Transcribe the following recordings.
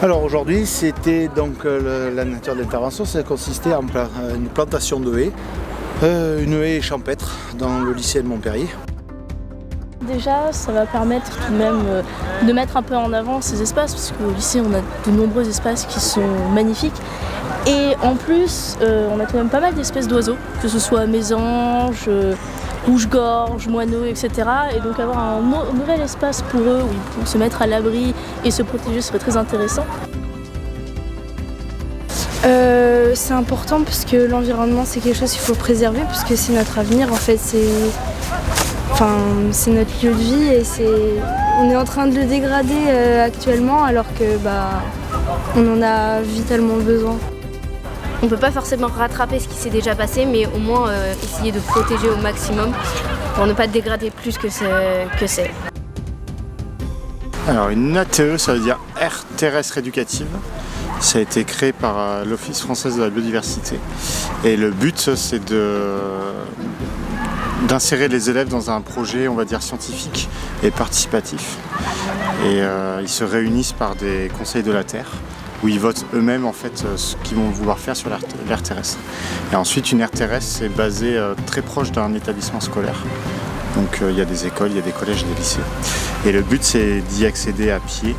Alors aujourd'hui, c'était donc la nature de l'intervention, ça consistait en une plantation de haies, une haie champêtre dans le lycée de Montpellier. Déjà, ça va permettre tout de même de mettre un peu en avant ces espaces, parce qu'au lycée, on a de nombreux espaces qui sont magnifiques. Et en plus, on a quand même pas mal d'espèces d'oiseaux, que ce soit mésanges, rouge-gorge, moineaux, etc. Et donc avoir un nouvel espace pour eux, où ils pourront se mettre à l'abri et se protéger serait très intéressant. C'est important parce que l'environnement c'est quelque chose qu'il faut préserver parce que c'est notre avenir en fait, c'est notre lieu de vie et on est en train de le dégrader actuellement alors que on en a vitalement besoin. On ne peut pas forcément rattraper ce qui s'est déjà passé, mais au moins essayer de protéger au maximum pour ne pas dégrader plus que c'est. Alors une ATE, ça veut dire aire terrestre éducative. Ça a été créé par l'Office français de la biodiversité. Et le but, c'est d'insérer les élèves dans un projet, on va dire, scientifique et participatif. Et ils se réunissent par des conseils de la Terre, où ils votent eux-mêmes en fait ce qu'ils vont vouloir faire sur l'aire terrestre. Et ensuite, une aire terrestre, c'est basé très proche d'un établissement scolaire. Donc il y a des écoles, il y a des collèges, des lycées. Et le but, c'est d'y accéder à pied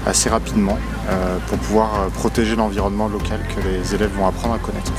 assez rapidement pour pouvoir protéger l'environnement local que les élèves vont apprendre à connaître.